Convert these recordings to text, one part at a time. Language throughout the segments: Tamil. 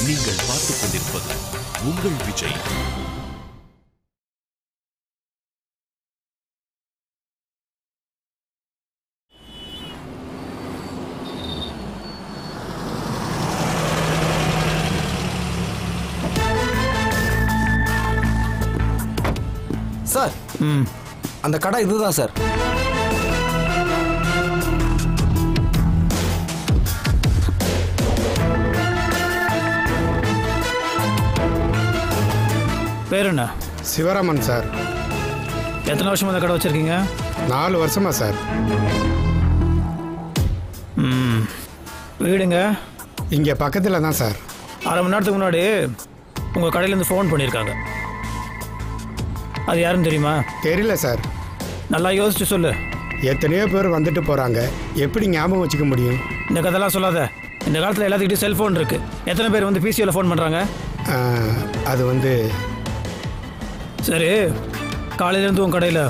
நீங்கள் பார்த்துக் கொண்டிருப்பது உங்கள் விஜய். சார் அந்த கடை இதுதான் சார். பேர் என்ன? சிவராமன் சார். எத்தனை வருஷமா இந்த கடை வச்சிருக்கீங்க? 4 வருஷமா சார். வீடுங்க? இங்கே பக்கத்தில் தான் சார். அரை மணி நேரத்துக்கு முன்னாடி உங்கள் கடையிலேருந்து ஃபோன் பண்ணியிருக்காங்க. அது யாருன்னு தெரியுமா? தெரியல சார். நல்லா யோசிச்சு சொல்லு. எத்தனையோ பேர் வந்துட்டு போகிறாங்க, எப்படி ஞாபகம் வச்சுக்க முடியும்? இந்த கதைலாம் சொல்லாத. இந்த காலத்தில் எல்லாத்துக்கிட்டையும் செல்ஃபோன் இருக்குது. எத்தனை பேர் வந்து பிசிஓவில் ஃபோன் பண்ணுறாங்க? அது வந்து சரி, காலையிலேருந்து உங்கள் கடையில்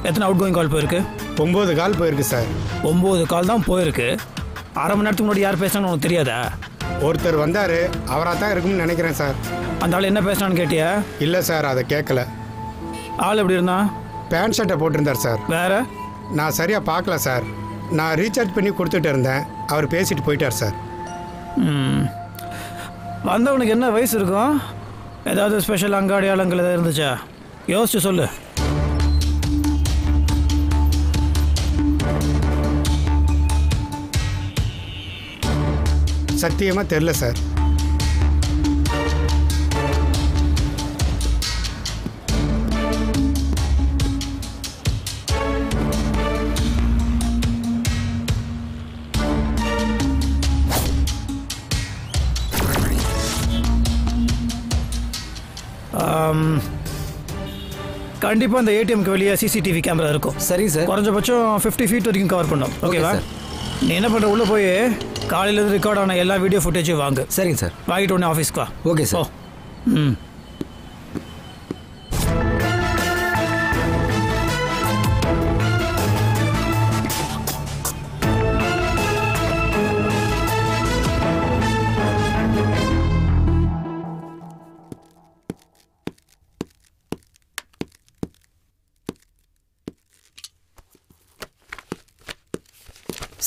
எத்தனை அவுட் கோயிங் கால் போயிருக்கு? 9 கால் போயிருக்கு சார். 9 கால் தான் போயிருக்கு. அரை மணி நேரத்துக்கு முன்னாடி யார் பேசுனான்னு உனக்கு தெரியாதா? ஒருத்தர் வந்தார், அவராக தான் இருக்கும்னு நினைக்கிறேன் சார். அந்த ஆள் என்ன பேசுனான்னு கேட்டியா? இல்லை சார், அதை கேட்கல. ஆள் எப்படி இருந்தா? பேண்ட் ஷர்ட்டை போட்டிருந்தார் சார். வேற? நான் சரியாக பார்க்கல சார். நான் ரீசார்ஜ் பண்ணி கொடுத்துட்டு இருந்தேன், அவர் பேசிட்டு போயிட்டார் சார். வந்தவனுக்கு என்ன வயசு இருக்கும்? ஏதாவது ஸ்பெஷல் அங்காடியாளங்கள் ஏதாவது இருந்துச்சா? யோசிச்சு சொல்லு. சத்தியமாக தெரில சார். கண்டிப்பாக அந்த ஏடிஎம்க்கு வெளியே சிசிடிவி கேமரா இருக்கும். சரி சார். குறைஞ்சபட்சம் 50 feet வரைக்கும் கவர் பண்ணும். ஓகேவா? நீ என்ன பண்ணுற, உள்ளே போய் காலையிலேருந்து ரெக்கார்ட் ஆன எல்லா வீடியோ ஃபுட்டேஜும் வாங்கு. சரிங்க சார். வாங்கிட்டு உடனே ஆஃபீஸ்க்கு வா. Okay sir.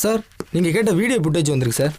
சார், நீங்கள் கேட்ட வீடியோ ஃபுட்டேஜ் வந்திருக்கு சார்.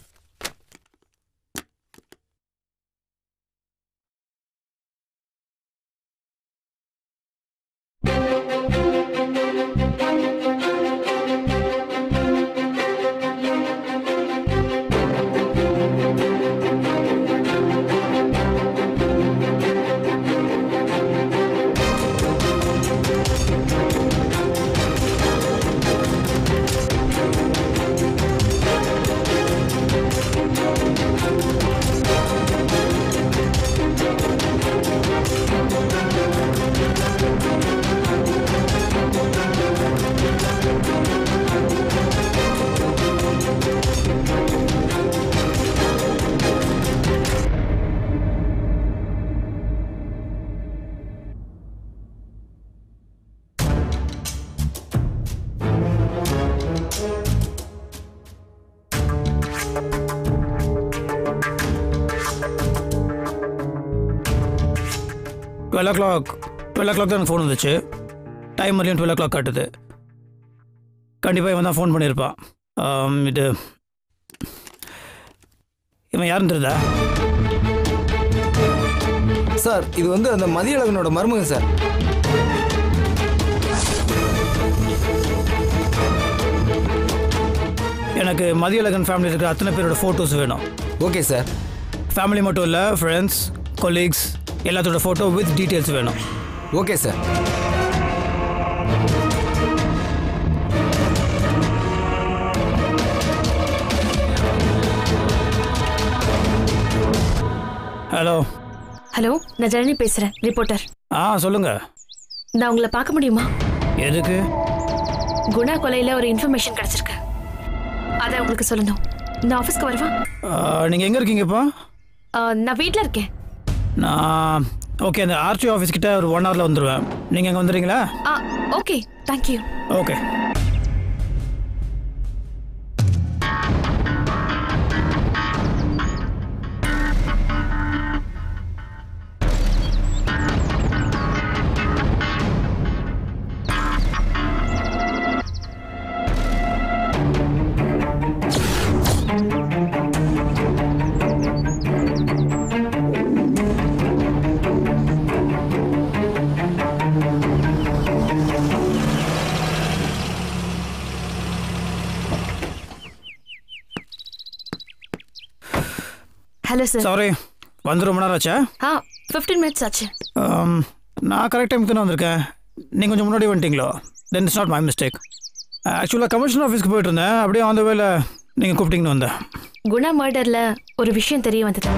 டுவெல் ஓ கிளாக் தான் எனக்கு ஃபோன் வந்துச்சு. டைம் வரையும் 12 o'clock காட்டுது. கண்டிப்பாக இவன் தான் ஃபோன் பண்ணியிருப்பான். இவன் யாருன்னு தெரியுதா? சார், இது வந்து அந்த மதியழகனோட மருமகன் சார். எனக்கு மதியழகன் ஃபேமிலி இருக்கிற அத்தனை பேரோட ஃபோட்டோஸ் வேணும். Okay sir. ஃபேமிலி மட்டும் இல்லை, ஃப்ரெண்ட்ஸ், கொலீக்ஸ் எல்லாத்தோட ஃபோட்டோ வித் டீட்டெயில்ஸ் வேணும். Okay sir. ஹலோ. ஹலோ, நான் ஜனனி பேசுகிறேன், ரிப்போர்ட்டர். சொல்லுங்க. நான் உங்களை பார்க்க முடியுமா? எதுக்கு? குணா கொலையில் ஒரு இன்ஃபர்மேஷன் கிடச்சிருக்கு, அதை உங்களுக்கு சொல்லணும். நான் ஆஃபீஸ்க்கு வரவா? நீங்கள் எங்கே இருக்கீங்க இப்போ? நான் வீட்டில் இருக்கேன். நான் ஓகே, அந்த ஆர்டிஓ ஆஃபீஸ் கிட்ட ஒரு 1 hourல வந்துடுவேன். நீங்கள் அங்கே வந்துடுறீங்களா? Okay, thank you. Okay. Hello sir. Sorry, வந்து ரொம்ப நேரம் ஆச்சா? 15 minutes ஆச்சு. நான் கரெக்ட் டைமுக்கு தானே வந்திருக்கேன். நீங்கள் கொஞ்சம் முன்னாடி வந்துட்டீங்களோ? Then it's not my mistake. ஆக்சுவலாக கமிஷனர் ஆஃபீஸ்க்கு போயிட்டு இருந்தேன். அப்படியே அந்த வேலை நீங்கள் கூப்பிட்டீங்கன்னு வந்தேன். குணா மர்டரில் ஒரு விஷயம் தெரிய வந்தது.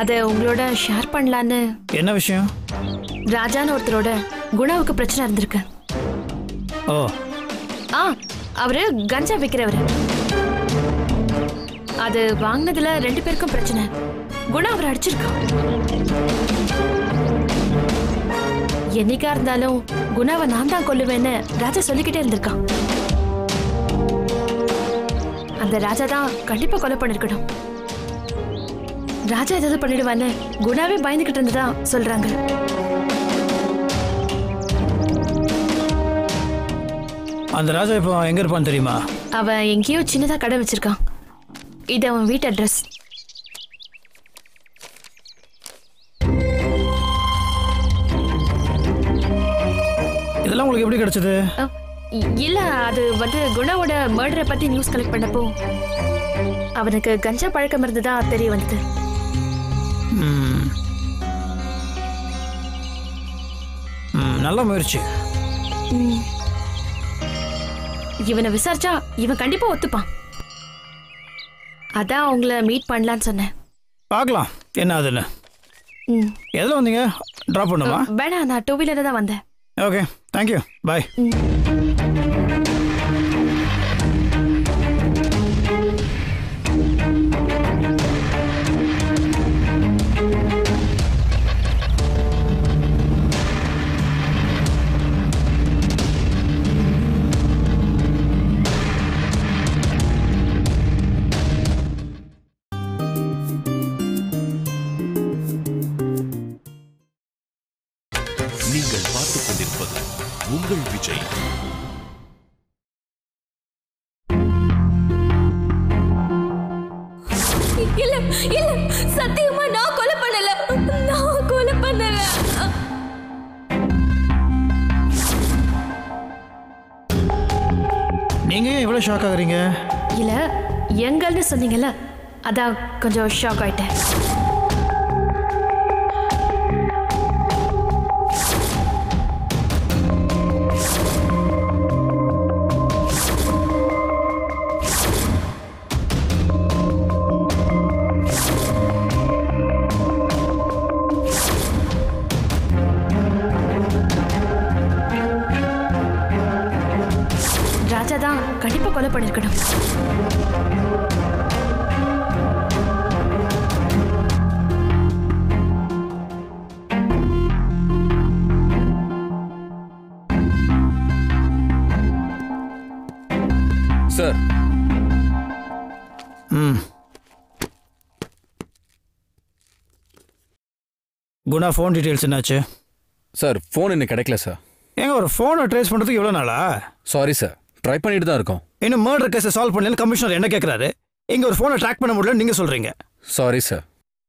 அதை உங்களோட ஷேர் பண்ணலான்னு. என்ன விஷயம்? ராஜான்னு ஒருத்தரோட குணாவுக்கு பிரச்சனை இருந்திருக்கு. ஓ. அவரு கஞ்சா விற்கிறவர். அது வாங்கினதுல 2 பேருக்கும் பிரச்சனை. குணா அவர் அடிச்சிருக்கான். என்னைக்கா இருந்தாலும் குணாவை நான் தான் கொல்லுவேன்னு ராஜா சொல்லிக்கிட்டே இருந்திருக்கான். அந்த ராஜா தான் கண்டிப்பா கொலை பண்ணிருக்கணும். ராஜா ஏதாவது பண்ணிடுவான்னு குணாவே பயந்துகிட்டு இருந்ததா சொல்றாங்க. அந்த ராஜா இப்போ எங்க இருப்பான்னு தெரியுமா? அவன் எங்கேயோ சின்னதா கடை வச்சிருக்கான். இது அவன் வீட்டு அட்ரஸ். இதெல்லாம் உங்களுக்கு எப்படி கிடைச்சது? இல்ல, அது வந்து குணாவோட மர்டரை பத்தி நியூஸ் கலெக்ட் பண்ணப்போ அவனுக்கு கஞ்சா பழக்கம் இருந்ததா தெரிய வந்தது. நல்ல முயற்சி. இவனை விசாரிச்சா இவன் கண்டிப்பா ஒத்துப்பான். அதான் உங்களை மீட் பண்ணலான்னு சொன்னேன். பார்க்கலாம் என்ன அதுன்னு. எதில் வந்தீங்க? ட்ராப் பண்ணுமா? வேணாம், நான் 2 வீலர் தான் வந்தேன். ஓகே, தேங்க்யூ, பாய். நீங்கள் பார்த்துக் கொண்டிருப்பது உங்கள் விஜய். இல்ல இல்ல, சத்தியமா நான் கொலை பண்ணல. நான் கொலை பண்ணல. நீங்க ஏன் இவ்வளவு ஷாக் ஆகுறீங்க? இல்ல, எங்கள்னு சொன்னீங்கல்ல, அதான் கொஞ்சம் ஷாக் ஆயிட்டேன். ராஜா தான் கண்டிப்பா கொலை பண்ணிருக்கணும். சார். குணா ஃபோன் டீட்டெயில்ஸ் என்னாச்சு? சார், ஃபோன் இன்னும் கிடைக்கல சார். ஏங்க, ஒரு ஃபோனை ட்ரேஸ் பண்ணுறதுக்கு எவ்வளோ நாளா? சாரி சார், ட்ரை பண்ணிட்டு தான் இருக்கோம். இன்னும் மர்டர் கேஸை சால்வ் பண்ணல கமிஷனர் என்ன கேட்குறாரு? இங்கே ஒரு ஃபோனை ட்ராக் பண்ண முடியலன்னு நீங்கள் சொல்கிறீங்க. Sorry sir.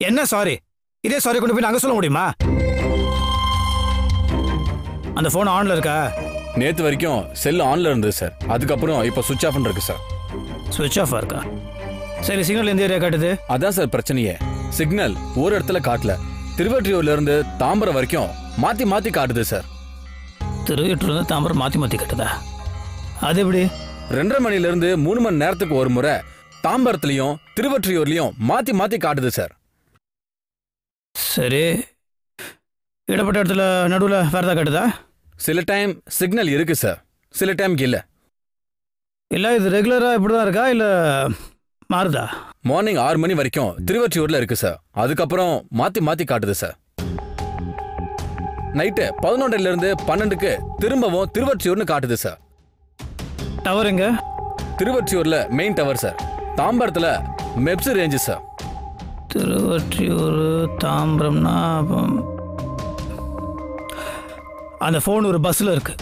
என்ன சாரி? இதே சாரி கொண்டு போய் நாங்கள் சொல்ல முடியுமா? அந்த ஃபோன் ஆனில் இருக்கா? நேற்று வரைக்கும் செல் ஆன்ல இருந்தது சார். அதுக்கப்புறம் இப்போ சுவிட்ச் ஆஃப் இருக்கு சார். சுவிட்ச் ஆஃப் இருக்கா? சரி, சிக்னல் எந்த ஏரியா காட்டுது? அதான் சார் பிரச்சனையே. சிக்னல் ஒரு இடத்துல காட்டல. திருவற்றியூர்ல இருந்து தாம்பரம் வரைக்கும் மாத்தி மாத்தி காட்டுது சார். திருவற்றியூர்லேருந்து தாம்பரம் மாற்றி மாற்றி காட்டுதா? அது எப்படி? 2:30 மணிலேருந்து 3 மணி நேரத்துக்கு ஒரு முறை தாம்பரத்துலையும் திருவற்றியூர்லையும் மாத்தி மாத்தி காட்டுது சார். சரி, இடப்பட்ட இடத்துல நடுவில் வேறு தான் காட்டுதா? சில டைம் சிக்னல் இருக்கு சார், சில டைம் இல்லை. இல்லை, இது ரெகுலராக இப்படி தான் இருக்கா இல்லை மாறுதா? மார்னிங் 6 மணி வரைக்கும் திருவற்றியூர்ல இருக்கு சார். அதுக்கப்புறம் மாத்தி மாத்தி காட்டுது சார். நைட்டு 11:00 12க்கு திரும்பவும் திருவற்றியூர்னு காட்டுது சார். டவர் எங்க? திருவற்றியூர்ல மெயின் டவர் சார். தாம்பரத்துல மெப்ஸ் ரேஞ்சு சார். திருவற்றியூர் தாம்பரம்னா அந்த ஃபோன் ஒரு பஸ்ஸில் இருக்கு.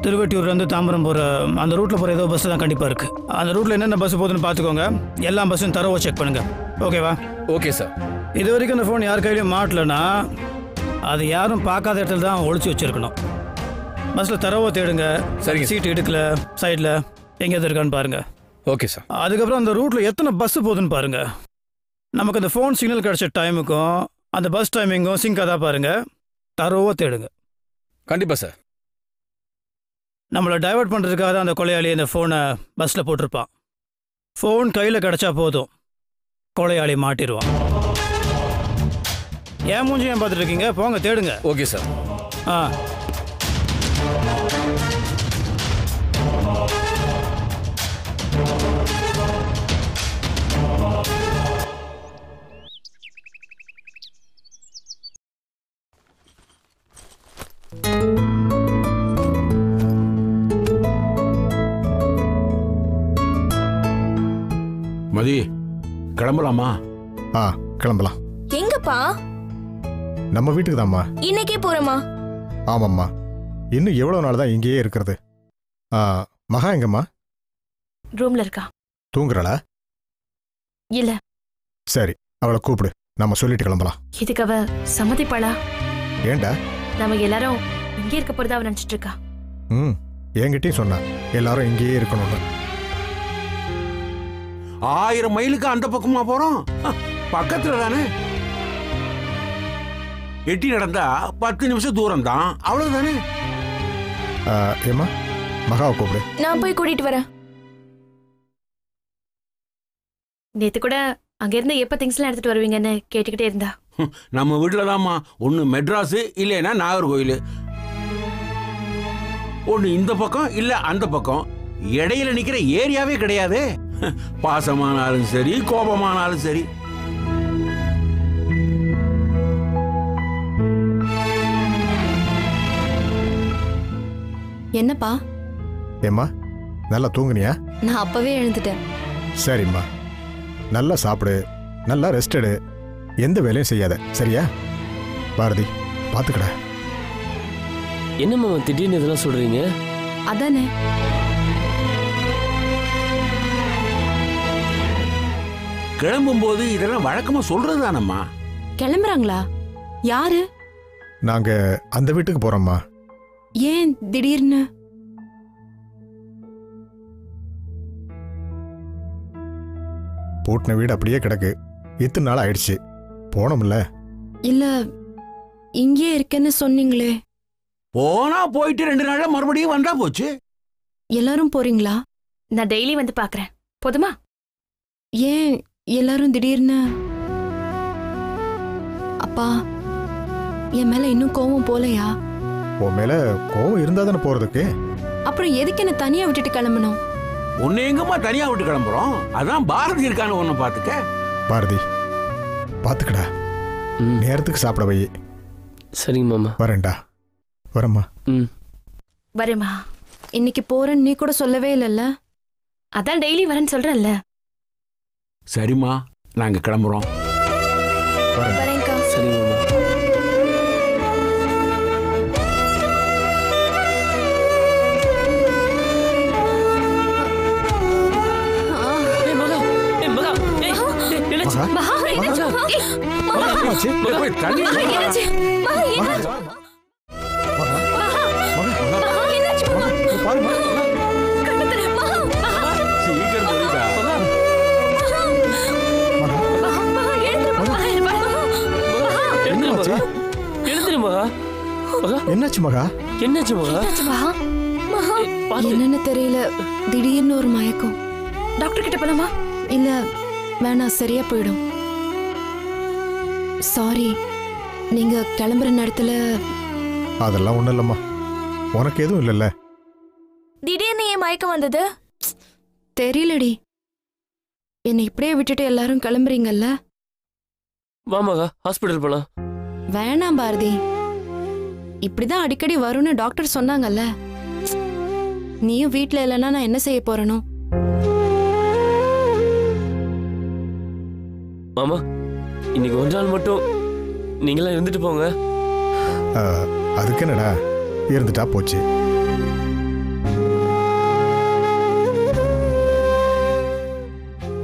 திருவற்றியூர்லேருந்து தாம்பரம் போகிற அந்த ரூட்டில் போகிற ஏதோ பஸ்ஸு தான் கண்டிப்பாக இருக்குது. அந்த ரூட்டில் என்னென்ன பஸ் போகுதுன்னு பார்த்துக்கோங்க. எல்லா பஸ்ஸும் தரவோ செக் பண்ணுங்கள். ஓகேவா? Okay sir. இது வரைக்கும் அந்த ஃபோன் யார் கையிலையும் மாட்டலன்னா அது யாரும் பார்க்காத இடத்துல தான் ஒழிச்சு வச்சுருக்கணும். பஸ்ஸில் தரவோ தேடுங்க. சரிங்க. சீட்டு இடுக்கல, சைடில் எங்கேயாவது இருக்கான்னு பாருங்கள். Okay sir. அதுக்கப்புறம் அந்த ரூட்டில் எத்தனை பஸ்ஸு போகுதுன்னு பாருங்க. நமக்கு அந்த ஃபோன் சிக்னல் கிடைச்ச டைமுக்கும் அந்த பஸ் டைமிங்கும் சிங்காக தான் பாருங்க. தரோவாக தேடுங்க. கண்டிப்பா சார். நம்மளை டைவர்ட் பண்ணுறதுக்காக தான் அந்த கொலையாளி அந்த ஃபோனை பஸ்ஸில் போட்டிருப்பான். ஃபோன் கையில் கிடச்சா போதும், கொலையாளி மாட்டிடுவான். ஏன் மூஞ்சி ஏன் பார்த்துட்டு இருக்கீங்க? போங்க தேடுங்க. Okay sir. ஆ மதி, கிளம்பலாமா? கிளம்பலாம். எங்கப்பா? நம்ம வீட்டுக்கு தான்மா. இன்னைக்கே போறோமா? ஆமாம்மா. இன்னும் எவ்வளோ நாள் தான் இங்கேயே இருக்கிறது? மகா எங்கம்மா? ரூம்ல இருக்கா. தூங்குறாளா? இல்ல. சரி, அவளை கூப்பிடு, நம்ம சொல்லிட்டு கிளம்பலாம். இதுக்கு அவ சம்மதிப்பாளா? ஏண்டா? நம்ம எல்லாரும் இங்கே இருக்க போறதா அவ நினைச்சிட்டு இருக்கா. என்கிட்டயும் சொன்னா எல்லாரும் இங்கேயே இருக்கணும்னு. 1000 மைலுக்கு அந்த பக்கமா போறோம்? பக்கத்துல தானே. எட்டி நடந்தா 10 நிமிஷம் தூரம் தான், அவ்வளவுதானே. ஏமா, மகாவை கூப்பிடு. நான் போய் கூட்டிட்டு வரேன். நேத்து கூட அங்க இருந்து எப்ப திங்ஸ்லாம் எடுத்துட்டு வருவீங்கன்னு கேட்டுக்கிட்டே இருந்தா. நம்ம வீட்டுல தான்மா. ஒண்ணு மெட்ராஸ், இல்லைன்னா நாகர்கோயில். ஒண்ணு இந்த பக்கம் இல்ல அந்த பக்கம். இடையில நிக்கிற ஏரியாவே கிடையாது. பாசமானாலும் சரி, கோபமானாலும் சரி. என்னப்பா? ஏம்மா, நல்லா தூங்குனியா? நான் அப்பவே எழுந்துட்டேன். சரிம்மா, நல்லா சாப்பிடு, நல்லா ரெஸ்ட் எடு, எந்த வேலையும் செய்யாத, சரியா? பாரதி, பாத்துக்கடா. என்ன மாமா திடீர்னு இதெல்லாம் சொல்றீங்க? அதானே. கிளம்பும் போது இதெல்லாம் வழக்கமா சொல்றதுதானம்மா. கிளம்புறாங்களா? யாரு? நாங்க அந்த வீட்டுக்கு போறோம்மா. ஏன் திடீர்னு? பூட்டின வீடு அப்படியே கிடக்கு. இத்தனை நாள் ஆயிடுச்சு, போனோம்ல. இல்ல, இங்கே இருக்கேன்னு சொன்னீங்களே. போனா போயிட்டு 2 நாள்ல மறுபடியும் வந்தா போச்சு. எல்லாரும் போறீங்களா? நான் டெய்லி வந்து பாக்குறேன். போதுமா? ஏன் எல்லாரும் திடீர்னு? அப்பா, என் மேல இன்னும் கோவம் போலையா? உன் மேல கோவம் இருந்தா தானே போறதுக்கு. அப்புறம் எதுக்கு என்ன தனியா விட்டுட்டு கிளம்பணும்? உன்னை எங்கம்மா தனியா விட்டு கிளம்புறோம்? அதான் பாரதி இருக்கான்னு ஒன்னு பாத்துக்க. பாரதி, பாத்துக்கடா. நேரத்துக்கு சாப்பிட வை. சரிங்க மாமா. வரேன்டா. வரம்மா. வரேம்மா. இன்னைக்கு போறேன்னு நீ கூட சொல்லவே இல்லைல்ல. அதான் டெய்லி வரேன்னு சொல்றேன்ல. சரிம்மா, நாங்க கிளம்புறோம். வரேன்க்கா. சரிங்க மாமா. என்னாச்சு மகா? என்னாச்சு மகா? என்னன்னு தெரியல, திடீர்னு ஒரு மயக்கம். டாக்டர் கிட்ட போலாமா? இல்ல வேணாம், சரியா போயிடும். சாரி, நீங்க கிளம்புற நேரத்துல. அதெல்லாம் ஒண்ணும் இல்லம்மா, உனக்கு எதுவும் இல்லைல்ல. திடீர்னு ஏன் மயக்கம் வந்தது? தெரியலடி. என்னை இப்படியே விட்டுட்டு எல்லாரும் கிளம்புறீங்கல்ல. வாமாகா, ஹாஸ்பிடல் போலாம். வேணாம் பாரதி, இப்படிதான் அடிக்கடி வரும்னு டாக்டர் சொன்னாங்கல்ல. நீயும் வீட்ல இல்லைன்னா நான் என்ன செய்ய போறேனோ? மாமா, இன்னைக்கு ஒரு நாள் மட்டும் நீங்களாம் இருந்துட்டு போங்க. அதுக்கு என்னடா, இருந்துட்டா போச்சு.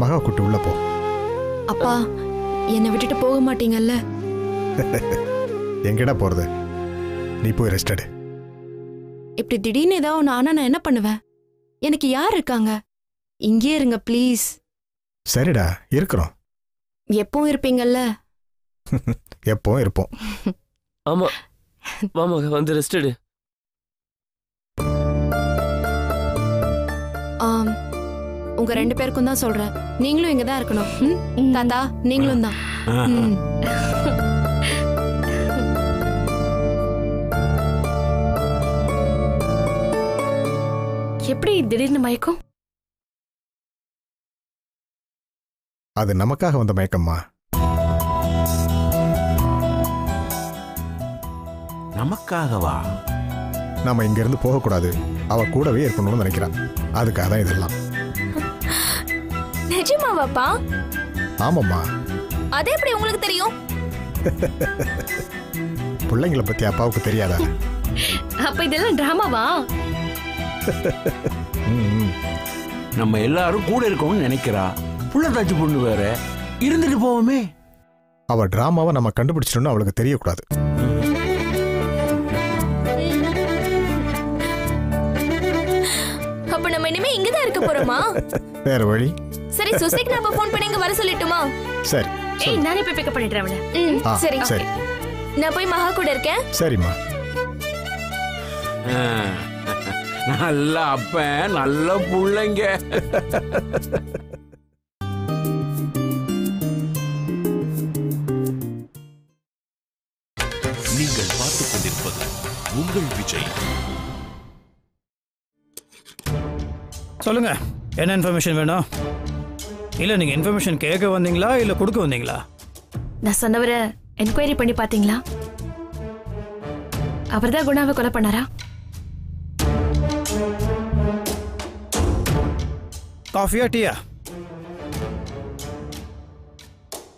மகா கூட்டு உள்ள போ. அப்பா, என்னை விட்டுட்டு போக மாட்டீங்கல்ல? எங்கடா போறது? நீ போய் ரெஸ்ட் எடு. இப்படி திடீர்னு ஏதாவது ஒன்று ஆனா நான் என்ன பண்ணுவேன்? எனக்கு யார் இருக்காங்க? இங்கே இருங்க ப்ளீஸ். சரிடா இருக்கிறோம். எப்பவும் இருப்பீங்கல்ல? எப்பவும் இருப்போம். ஆமா மாமா வந்து ரெஸ்ட் எடு. உங்க 2 பேருக்கும் தான் சொல்றேன். நீங்களும் இங்க தான் இருக்கணும். தாத்தா நீங்களும் தான். எப்படி திடீர்னு மயக்கம்? அது நமக்காக வந்த மயக்கம்மா. நமக்காகவா? நாம இங்க இருந்து போகக்கூடாது, அவ கூடவே இருக்கணும்னு நினைக்கிறான். அதுக்காக தான் இதெல்லாம். நிஜமாவாப்பா? ஆமாம்மா. அது எப்படி உங்களுக்கு தெரியும்? பிள்ளைங்களை பத்தி அப்பாவுக்கு தெரியாதா? அப்ப இதெல்லாம் டிராமாவா? நம்ம எல்லாரும் கூட இருக்கோம்னு நினைக்கிறா. புள்ள தாச்சு பொண்ணு வேற, இருந்துட்டு போவோமே. அவ டிராமாவை நம்ம கண்டுபிடிச்சிட்டோம்னு அவளுக்கு தெரியக்கூடாது. அப்ப நம்ம இனிமே இங்க தான் இருக்க போறோமா? வேற வழி? சரி சுசிக்கு நம்ம ஃபோன் பண்ணி இங்க வர சொல்லட்டுமா? சரி. ஏய் நானே போய் பிக்கப் பண்ணிடுறேன் அவளை. சரி சரி. நான் போய் மகா கூட இருக்கேன். சரிம்மா. நல்ல அப்பன், நல்ல புள்ளைங்க. நீங்கள் பார்த்துக் கொண்டிருப்பது உங்கள் விஜய். சொல்லுங்க, என்ன இன்ஃபர்மேஷன் வேணும்? இல்ல நீங்க இன்ஃபர்மேஷன் கேட்க வந்தீங்களா இல்ல கொடுக்க வந்தீங்களா? நான் சொன்னவரை என்கொயரி பண்ணி பாத்தீங்களா? அவர்தான் குணாவை கொலை பண்ணாரா? காஃபியா டீயா?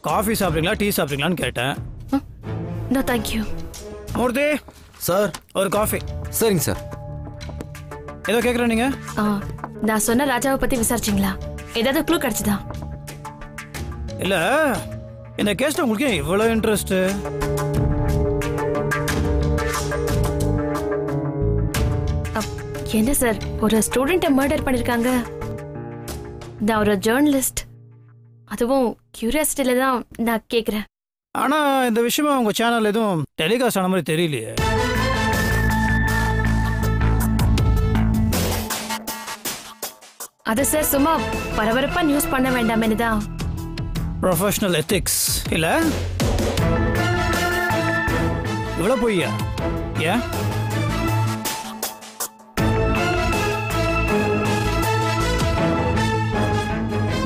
காஃபி சாப்பிட்றீங்களா டீ சாப்பிட்றீங்களான்னு கேட்டேன். No thank you. மூர்த்தி சார். ஒரு காஃபி. சரிங்க சார். ஏதோ கேட்குறேன் நீங்க? நான் சொன்ன ராஜாவை பத்தி விசாரிச்சிங்களா? ஏதாவது க்ளூ கிடைச்சதா? இல்ல இந்த கேஸ்ல உங்களுக்கு ஏன் இவ்வளவு இன்ட்ரெஸ்ட்? என்ன சார், ஒரு ஸ்டூடெண்ட்டை மர்டர் பண்ணிருக்காங்க. நான் ஒரு ஜேர்னலிஸ்ட், அதுவும் கியூரியாசிட்டியில தான் நான் கேட்குறேன். ஆனா இந்த விஷயமா உங்க சேனல் எதுவும் டெலிகாஸ்ட் ஆன மாதிரி தெரியலையே. அது சார் சும்மா பரபரப்பா நியூஸ் பண்ண வேண்டாமேனு தான். ப்ரொஃபஷனல் எத்திக்ஸ் இல்ல? இவ்வளவு பொய்யா? ஏன்?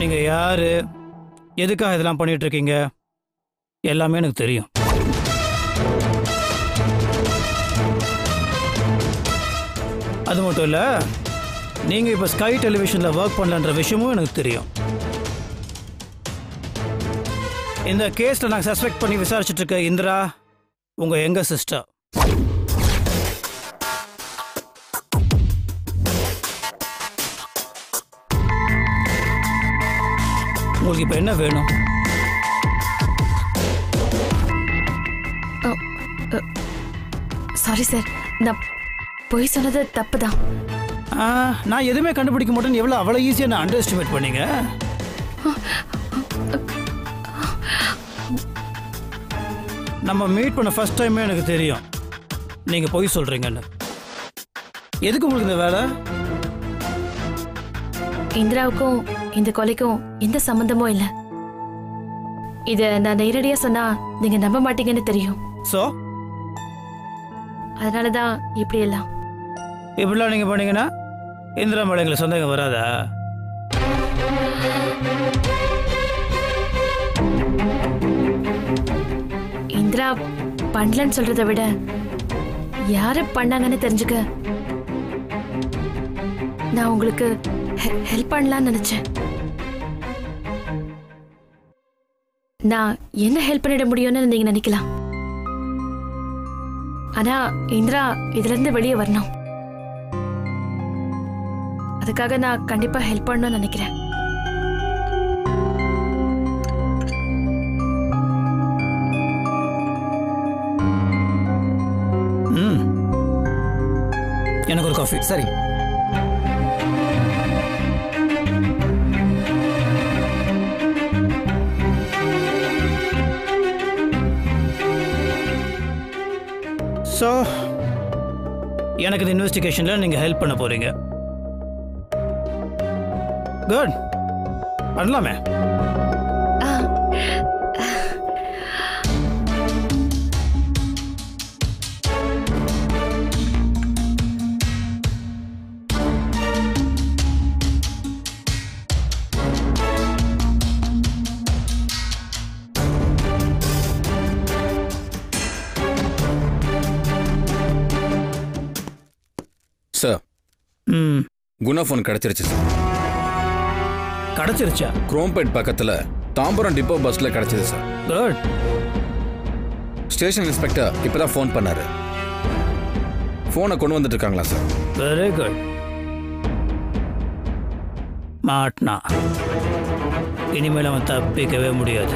நீங்க யாரு, எதுக்காக இதெல்லாம் பண்ணிட்டு இருக்கீங்க, எல்லாமே எனக்கு தெரியும். அது மட்டும் இல்ல, நீங்க இப்ப ஸ்கை டெலிவிஷன்ல ஒர்க் பண்ணலன்ற விஷயமும் எனக்கு தெரியும். இந்த கேஸ்ல நாங்க சஸ்பெக்ட் பண்ணி விசாரிச்சுட்டு இருக்க இந்திரா உங்க எங்க சிஸ்டர். உங்களுக்கு இப்ப என்ன வேணும்? சாரி சார், நான் போய் சொன்னது தப்பு தான். நான் எதுவுமே கண்டுபிடிக்க மாட்டேன்னு எவ்வளவு அவ்வளவு ஈஸியா நான் அண்டர் எஸ்டிமேட் பண்ணீங்க. நம்ம மீட் பண்ண ஃபர்ஸ்ட் டைமே எனக்கு தெரியும் நீங்க போய் சொல்றீங்கன்னு. எதுக்கு உங்களுக்கு இந்த வேலை? இந்திராவுக்கும் இந்த கொலைக்கும் எந்த சம்பந்தமும் இல்லை. இத நான் நேரடியா சொன்னா நீங்க நம்ப மாட்டீங்கன்னு தெரியும். சோ அதனாலதான் இப்படி எல்லாம். இப்படிலாம் நீங்க பண்ணீங்கன்னா இந்திரா மேல எங்களுக்கு சந்தேகம் வராதா? இந்திரா பண்ணலன்னு சொல்றதை விட யாரு பண்ணாங்கன்னு தெரிஞ்சுக்க நான் உங்களுக்கு ஹெல்ப் பண்ணலாம்னு நினைச்சேன். நான் என்ன ஹெல்ப் பண்ணிட முடியும்னு நீங்க நினைக்கலாம். ஆனா இந்திரா இதுல இருந்து வெளியே வரணும். அதுக்காக நான் கண்டிப்பா ஹெல்ப் பண்ணணும்னு நினைக்கிறேன். எனக்கு ஒரு காஃபி. சரி. ஸோ எனக்கு இந்த இன்வெஸ்டிகேஷனில் நீங்கள் ஹெல்ப் பண்ண போகிறீங்க. குட், பண்ணலாமே. சார், குணா ஃபோன் கிடைச்சிருச்சு சார். கிடைச்சிருச்சா? குரோம்பேட் பக்கத்துல தாம்பரம் டிப்போ பஸ்ல கிடைச்சது சார். குட். ஸ்டேஷன் இன்ஸ்பெக்டர் இப்பதான் ஃபோன் பண்ணாரு. ஃபோனை கொண்டு வந்துட்டு இருக்காங்களா சார்? Very good. மாட்னா இனிமேல் அவன் தப்பிக்கவே முடியாது.